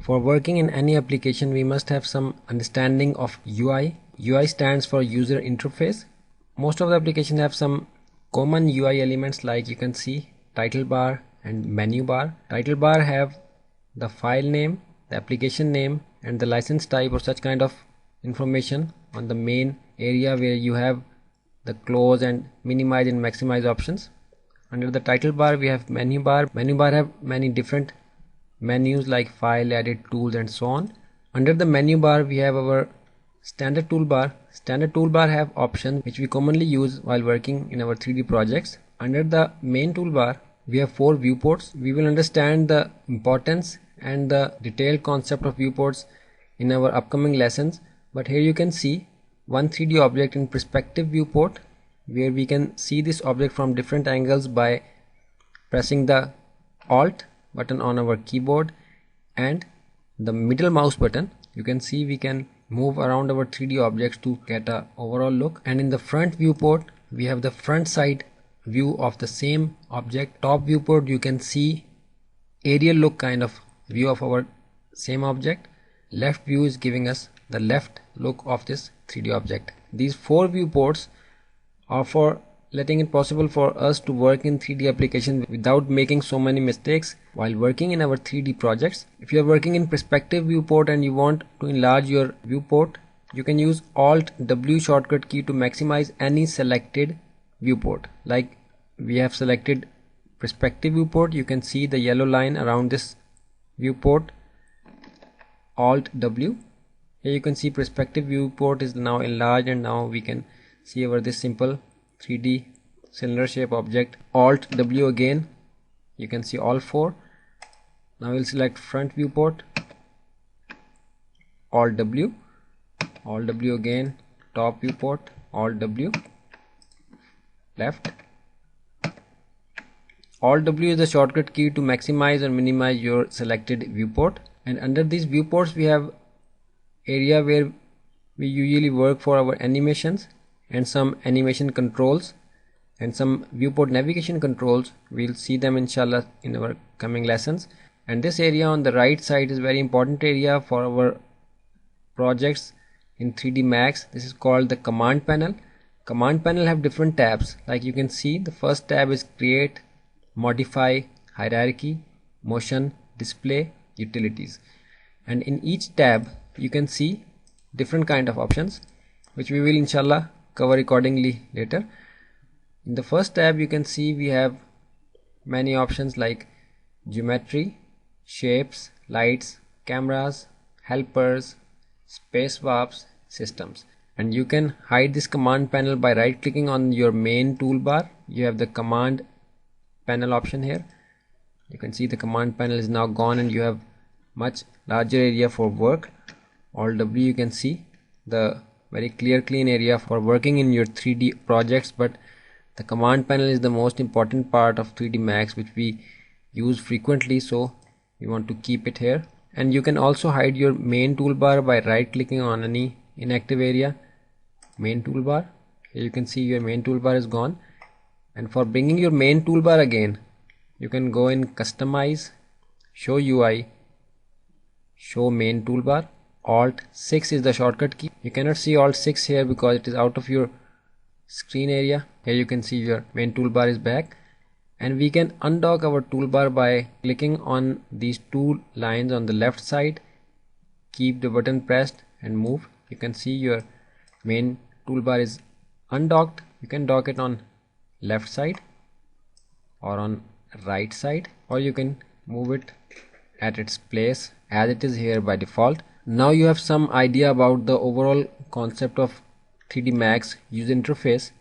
For working in any application, we must have some understanding of UI. UI stands for user interface. Most of the applications have some common UI elements, like you can see title bar and menu bar. Title bar have the file name, the application name, and the license type or such kind of information on the main area where you have the close and minimize and maximize options. Under the title bar we have menu bar. Menu bar have many different menus like file, edit, tools, and so on. Under the menu bar we have our standard toolbar. Standard toolbar have options which we commonly use while working in our 3D projects. Under the main toolbar we have 4 viewports. We will understand the importance and the detailed concept of viewports in our upcoming lessons, but here you can see one 3D object in perspective viewport, where we can see this object from different angles by pressing the Alt button on our keyboard and the middle mouse button. You can see we can move around our 3D objects to get a overall look. And in the front viewport we have the front side view of the same object. Top viewport you can see aerial look kind of view of our same object. Left view is giving us the left look of this 3D object. These 4 viewports are for letting it possible for us to work in 3D application without making so many mistakes while working in our 3D projects. If you are working in perspective viewport and you want to enlarge your viewport, you can use Alt W shortcut key to maximize any selected viewport. Like we have selected perspective viewport, you can see the yellow line around this viewport. Alt W. Here you can see perspective viewport is now enlarged, and now we can see over this simple 3D cylinder shape object. Alt W again, you can see all 4. Now we'll select front viewport. Alt W. Alt W again. Top viewport. Alt W. Left. Alt W is the shortcut key to maximize or minimize your selected viewport. And under these viewports we have area where we usually work for our animations and some animation controls and some viewport navigation controls. We'll see them inshallah in our coming lessons. And this area on the right side is very important area for our projects in 3D Max. This is called the command panel. Command panel have different tabs. Like you can see, the first tab is create, modify, hierarchy, motion, display, utilities. And in each tab you can see different kind of options which we will inshallah cover accordingly later. In the first tab you can see we have many options like geometry, shapes, lights, cameras, helpers, space warps, systems. And you can hide this command panel by right clicking on your main toolbar. You have the command panel option here. You can see the command panel is now gone and you have much larger area for work. Alt W, you can see the very clean area for working in your 3D projects, but the command panel is the most important part of 3D Max which we use frequently, so we want to keep it here. And you can also hide your main toolbar by right clicking on any inactive area. Main toolbar, here you can see your main toolbar is gone. And for bringing your main toolbar again, you can go in customize, show UI, show main toolbar. Alt 6 is the shortcut key. You cannot see Alt 6 here because it is out of your screen area. Here you can see your main toolbar is back, and we can undock our toolbar by clicking on these 2 lines on the left side. Keep the button pressed and move. You can see your main toolbar is undocked. You can dock it on left side or on right side, or you can move it at its place as it is here by default. Now you have some idea about the overall concept of 3D Max user interface.